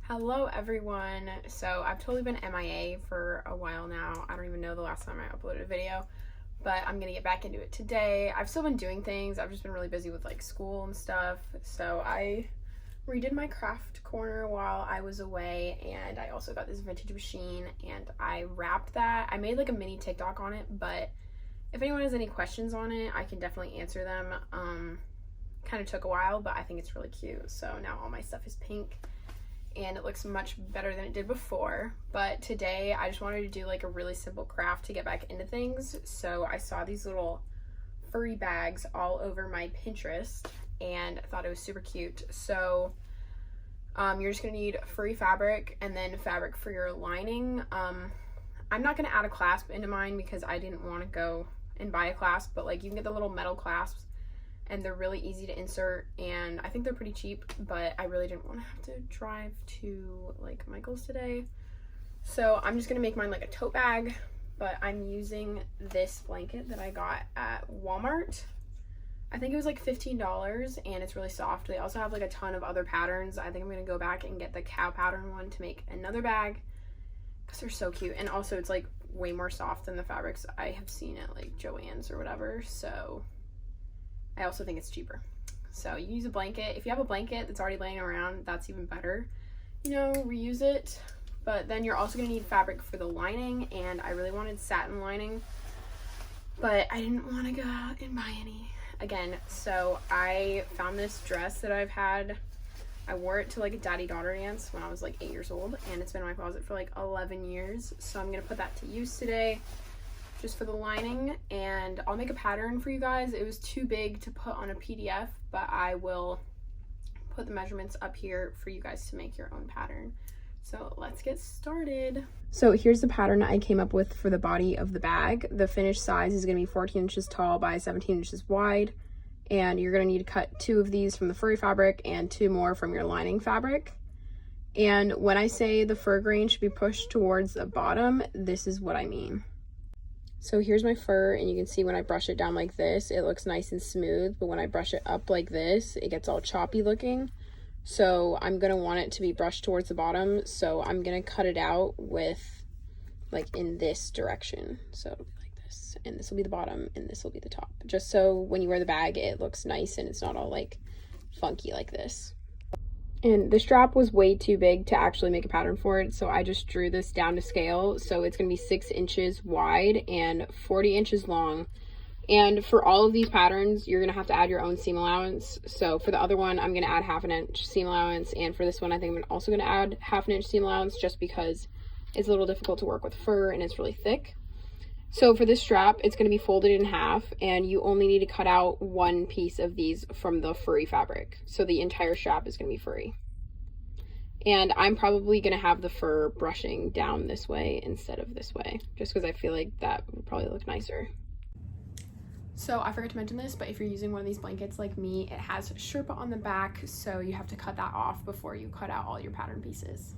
Hello everyone. So I've totally been MIA for a while now. I don't even know the last time I uploaded a video, but I'm gonna get back into it today. I've still been doing things. I've just been really busy with like school and stuff. So I redid my craft corner while I was away, and I also got this vintage machine and I wrapped that. I made like a mini TikTok on it, but if anyone has any questions on it, I can definitely answer them. Kind of took a while, but I think it's really cute. So now all my stuff is pink and it looks much better than it did before. But today I just wanted to do like a really simple craft to get back into things. So I saw these little furry bags all over my Pinterest and I thought it was super cute. So you're just gonna need furry fabric and then fabric for your lining. I'm not gonna add a clasp into mine because I didn't want to go and buy a clasp, but like you can get the little metal clasps and they're really easy to insert, and I think they're pretty cheap, but I really didn't want to have to drive to like Michael's today. So I'm just gonna make mine like a tote bag, but I'm using this blanket that I got at Walmart. I think it was like $15 and it's really soft. They also have like a ton of other patterns. I think I'm gonna go back and get the cow pattern one to make another bag because they're so cute, and also it's like way more soft than the fabrics I have seen at like Joann's or whatever. So I also think it's cheaper. So you use a blanket. If you have a blanket that's already laying around, that's even better. You know, reuse it. But then you're also gonna need fabric for the lining, and I really wanted satin lining, but I didn't wanna go out and buy any again. So I found this dress that I've had. I wore it to like a daddy-daughter dance when I was like 8 years old, and it's been in my closet for like 11 years. So I'm gonna put that to use today, just for the lining, and I'll make a pattern for you guys. It was too big to put on a PDF, but I will put the measurements up here for you guys to make your own pattern. So let's get started. So here's the pattern I came up with for the body of the bag. The finished size is gonna be 14 inches tall by 17 inches wide, and you're gonna need to cut 2 of these from the furry fabric and 2 more from your lining fabric. And when I say the fur grain should be pushed towards the bottom, this is what I mean. So here's my fur, and you can see when I brush it down like this, it looks nice and smooth, but when I brush it up like this, it gets all choppy looking. So I'm gonna want it to be brushed towards the bottom, so I'm gonna cut it out with like in this direction. So it'll be like this, and this will be the bottom and this will be the top, just so when you wear the bag it looks nice and it's not all like funky like this. And the strap was way too big to actually make a pattern for it, so I just drew this down to scale. So it's gonna be 6 inches wide and 40 inches long. And for all of these patterns, you're gonna have to add your own seam allowance. So for the other one, I'm gonna add 1/2 inch seam allowance, and for this one, I think I'm also gonna add 1/2 inch seam allowance just because it's a little difficult to work with fur and it's really thick. So for this strap, it's gonna be folded in half, and you only need to cut out 1 piece of these from the furry fabric. So the entire strap is gonna be furry. And I'm probably gonna have the fur brushing down this way instead of this way, just because I feel like that would probably look nicer. So I forgot to mention this, but if you're using one of these blankets like me, it has Sherpa on the back, so you have to cut that off before you cut out all your pattern pieces.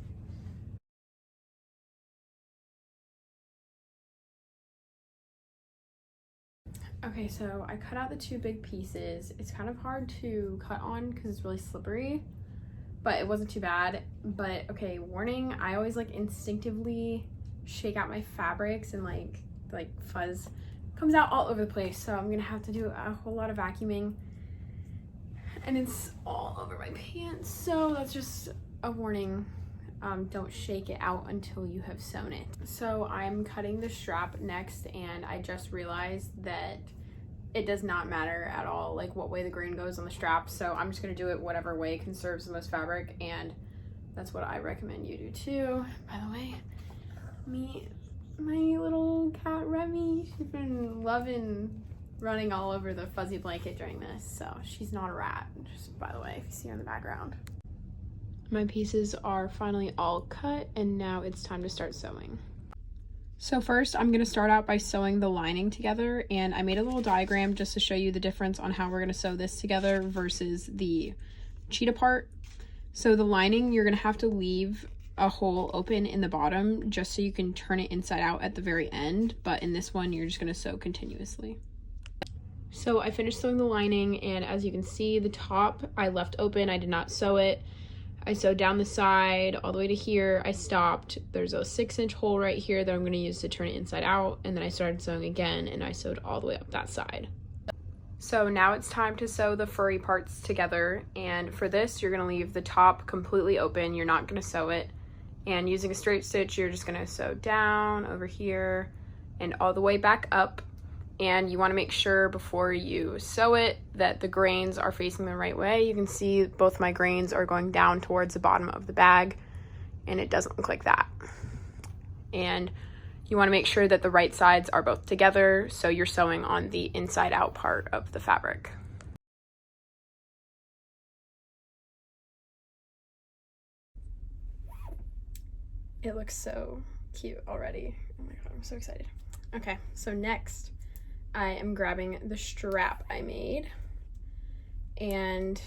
Okay, so I cut out the 2 big pieces. It's kind of hard to cut on because it's really slippery, but it wasn't too bad. But okay, warning, I always like instinctively shake out my fabrics, and like fuzz comes out all over the place. So I'm gonna have to do a whole lot of vacuuming, and it's all over my pants. So that's just a warning. Don't shake it out until you have sewn it. So I'm cutting the strap next, and I just realized that it does not matter at all like what way the grain goes on the strap. So I'm just gonna do it whatever way conserves the most fabric, and that's what I recommend you do too. By the way, my little cat Remy, she's been loving running all over the fuzzy blanket during this, so she's not a rat, just by the way, if you see her in the background. My pieces are finally all cut, and now it's time to start sewing. So first I'm gonna start out by sewing the lining together, and I made a little diagram just to show you the difference on how we're gonna sew this together versus the cheetah part. So the lining, you're gonna have to leave a hole open in the bottom just so you can turn it inside out at the very end, but in this one you're just gonna sew continuously. So I finished sewing the lining, and as you can see, the top I left open. I did not sew it. I sewed down the side all the way to here. I stopped. There's a 6-inch hole right here that I'm going to use to turn it inside out, and then I started sewing again, and I sewed all the way up that side. So now it's time to sew the furry parts together, and for this you're going to leave the top completely open. You're not going to sew it, and using a straight stitch you're just going to sew down over here and all the way back up. And you want to make sure before you sew it that the grains are facing the right way. You can see both my grains are going down towards the bottom of the bag, and it doesn't look like that. And you want to make sure that the right sides are both together, so you're sewing on the inside out part of the fabric. It looks so cute already. Oh my god, I'm so excited. Okay, so next I am grabbing the strap I made, and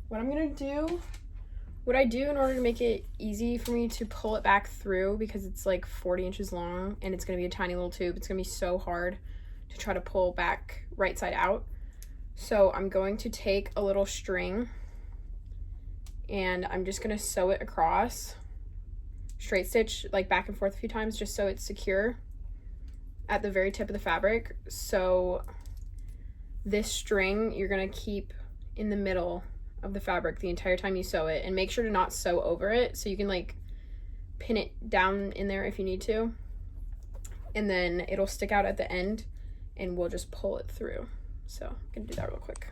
what I do in order to make it easy for me to pull it back through, because it's like 40 inches long and it's going to be a tiny little tube, it's going to be so hard to try to pull back right side out. So I'm going to take a little string and I'm just going to sew it across, straight stitch like back and forth a few times just so it's secure at the very tip of the fabric. So this string you're going to keep in the middle of the fabric the entire time you sew it, and make sure to not sew over it, so you can like pin it down in there if you need to, and then it'll stick out at the end and we'll just pull it through. So I'm gonna do that real quick.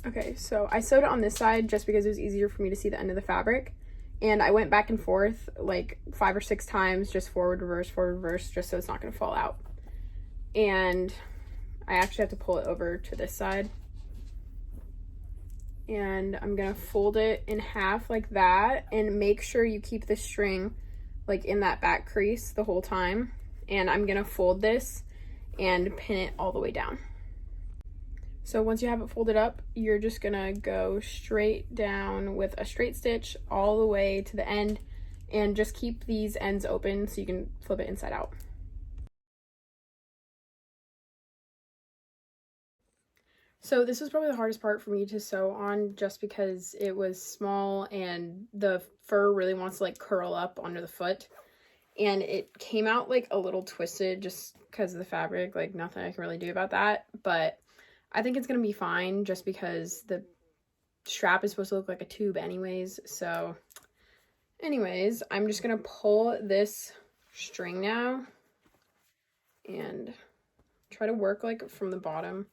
Okay, so I sewed it on this side just because it was easier for me to see the end of the fabric, and I went back and forth like 5 or 6 times, just forward reverse, just so it's not gonna fall out. And I actually have to pull it over to this side, and I'm gonna fold it in half like that, and make sure you keep the string like in that back crease the whole time. And I'm gonna fold this and pin it all the way down. So once you have it folded up, you're just gonna go straight down with a straight stitch all the way to the end, and just keep these ends open so you can flip it inside out. So this was probably the hardest part for me to sew on, just because it was small and the fur really wants to like curl up under the foot, and it came out like a little twisted just because of the fabric. Like nothing I can really do about that, but I think it's gonna be fine just because the strap is supposed to look like a tube anyways. So anyways, I'm just gonna pull this string now and try to work like from the bottom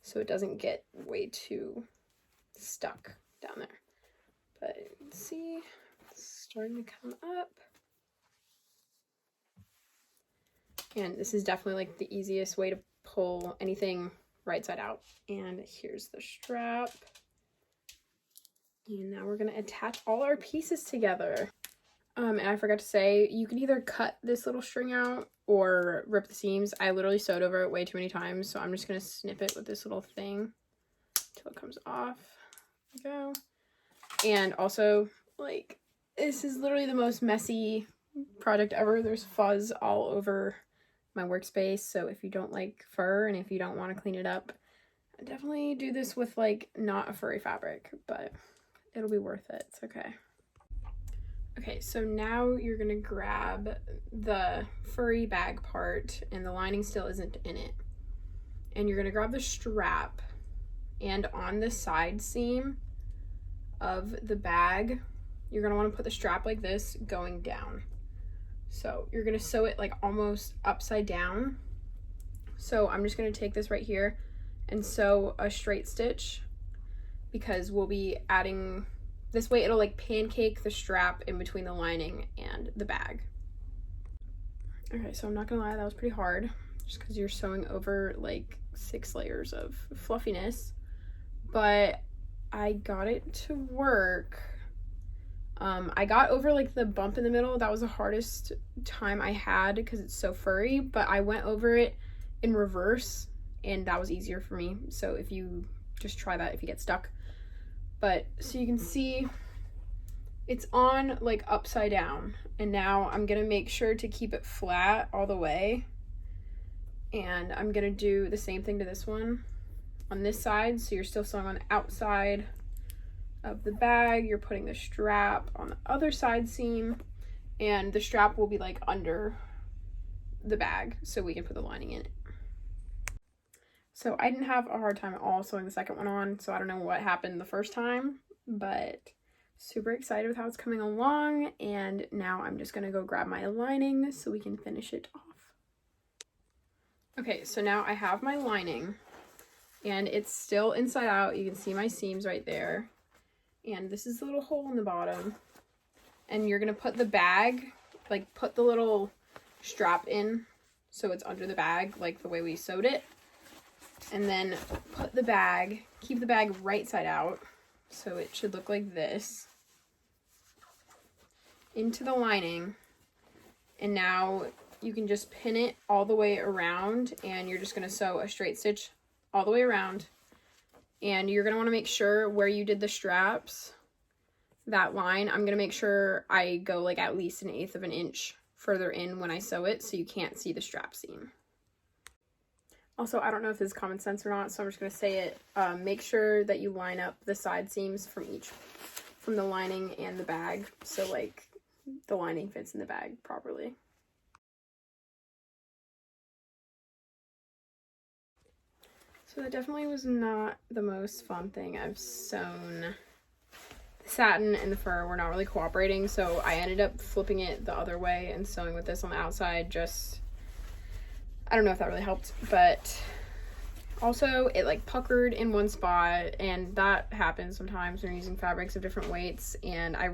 so it doesn't get way too stuck down there. But see, it's starting to come up. And this is definitely like the easiest way to pull anything right side out. And here's the strap. And now we're gonna attach all our pieces together. And I forgot to say, you can either cut this little string out or rip the seams. I literally sewed over it way too many times, so I'm just gonna snip it with this little thing until it comes off. There we go. And also, like, this is literally the most messy project ever. There's fuzz all over my workspace, so if you don't like fur and if you don't want to clean it up, definitely do this with like not a furry fabric, but it'll be worth it. It's okay. Okay, so now you're gonna grab the furry bag part, and the lining still isn't in it, and you're gonna grab the strap, and on the side seam of the bag you're gonna want to put the strap like this going down. So you're gonna sew it like almost upside down. So I'm just gonna take this right here and sew a straight stitch, because we'll be adding, this way it'll like pancake the strap in between the lining and the bag. Okay, so I'm not gonna lie, that was pretty hard just because you're sewing over like 6 layers of fluffiness, but I got it to work. I got over like the bump in the middle. That was the hardest time I had because it's so furry, but I went over it in reverse and that was easier for me. So if you just try that if you get stuck. But so you can see it's on like upside down, and now I'm gonna make sure to keep it flat all the way, and I'm gonna do the same thing to this one on this side. So you're still sewing on the outside of the bag. You're putting the strap on the other side seam, and the strap will be like under the bag so we can put the lining in it. So I didn't have a hard time at all sewing the second one on, so I don't know what happened the first time, but super excited with how it's coming along. And now I'm just gonna go grab my lining so we can finish it off. Okay, so now I have my lining and it's still inside out. You can see my seams right there. And this is the little hole in the bottom. And you're gonna put the bag, like put the little strap in so it's under the bag, like the way we sewed it. And then put the bag, keep the bag right side out, so it should look like this, into the lining. And now you can just pin it all the way around, and you're just going to sew a straight stitch all the way around. And you're going to want to make sure where you did the straps, that line, I'm going to make sure I go like at least 1/8 of an inch further in when I sew it so you can't see the strap seam. Also, I don't know if this is common sense or not, so I'm just going to say it. Make sure that you line up the side seams from the lining and the bag, so like the lining fits in the bag properly. So that definitely was not the most fun thing I've sewn. The satin and the fur were not really cooperating, so I ended up flipping it the other way and sewing with this on the outside. Just, I don't know if that really helped, but also it like puckered in one spot, and that happens sometimes when you're using fabrics of different weights. And I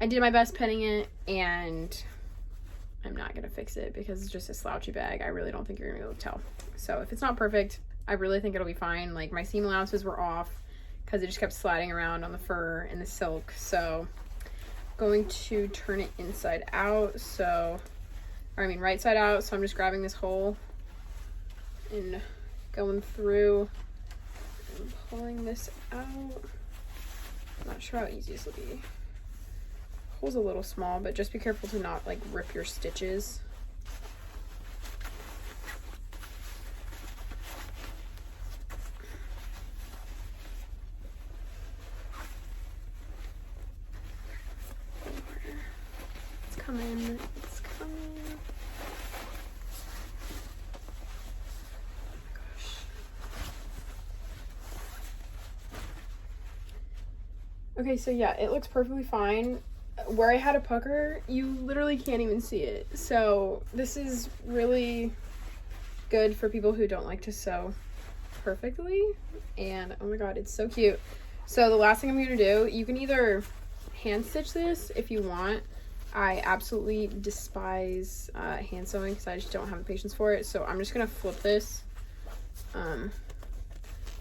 did my best pinning it, and I'm not gonna fix it because it's just a slouchy bag. I really don't think you're gonna be able to tell. So if it's not perfect, I really think it'll be fine. Like my seam allowances were off because it just kept sliding around on the fur and the silk. So I'm going to turn it inside out, right side out. So I'm just grabbing this hole and going through and pulling this out. I'm not sure how easy this will be. Hole's a little small, but just be careful to not like rip your stitches. It's coming, it's coming. Okay, so yeah, it looks perfectly fine. Where I had a pucker, you literally can't even see it. So this is really good for people who don't like to sew perfectly. And oh my god, it's so cute. So the last thing I'm gonna do, you can either hand stitch this if you want. I absolutely despise hand sewing because I just don't have the patience for it. So I'm just gonna flip this. The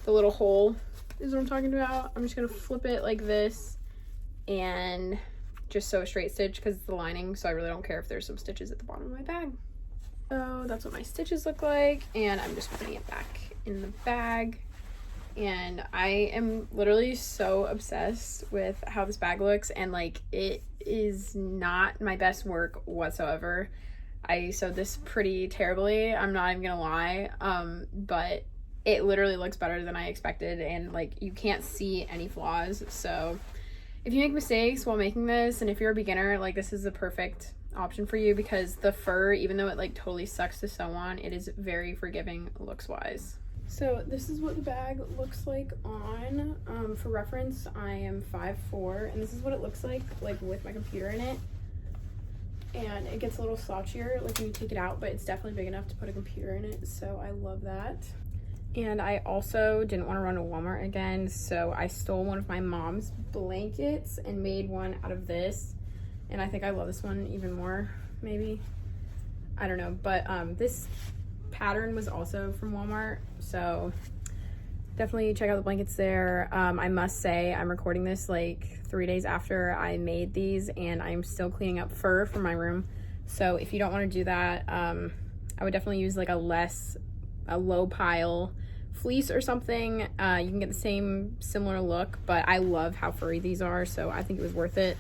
little hole is what I'm talking about. I'm just gonna flip it like this and just sew a straight stitch because it's the lining, so I really don't care if there's some stitches at the bottom of my bag. So that's what my stitches look like, and I'm just putting it back in the bag. And I am literally so obsessed with how this bag looks, and like it is not my best work whatsoever. I sewed this pretty terribly, I'm not even gonna lie, but it literally looks better than I expected, and like you can't see any flaws. So if you make mistakes while making this, and if you're a beginner, like this is the perfect option for you, because the fur, even though it like totally sucks to sew on, it is very forgiving looks wise. So this is what the bag looks like on. For reference, I am 5'4", and this is what it looks like with my computer in it. And it gets a little slouchier like when you take it out, but it's definitely big enough to put a computer in it, so I love that. And I also didn't want to run to Walmart again, so I stole one of my mom's blankets and made one out of this. And I think I love this one even more, maybe. I don't know, but this pattern was also from Walmart, so definitely check out the blankets there. I must say, I'm recording this like 3 days after I made these, and I'm still cleaning up fur from my room. So if you don't want to do that, I would definitely use like a low pile fleece or something. You can get the same similar look, but I love how furry these are, so I think it was worth it.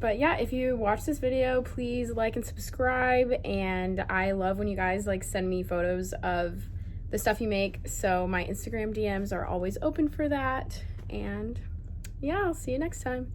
But yeah, if you watch this video, please like and subscribe, and I love when you guys like send me photos of the stuff you make, so my Instagram DMs are always open for that. And yeah, I'll see you next time.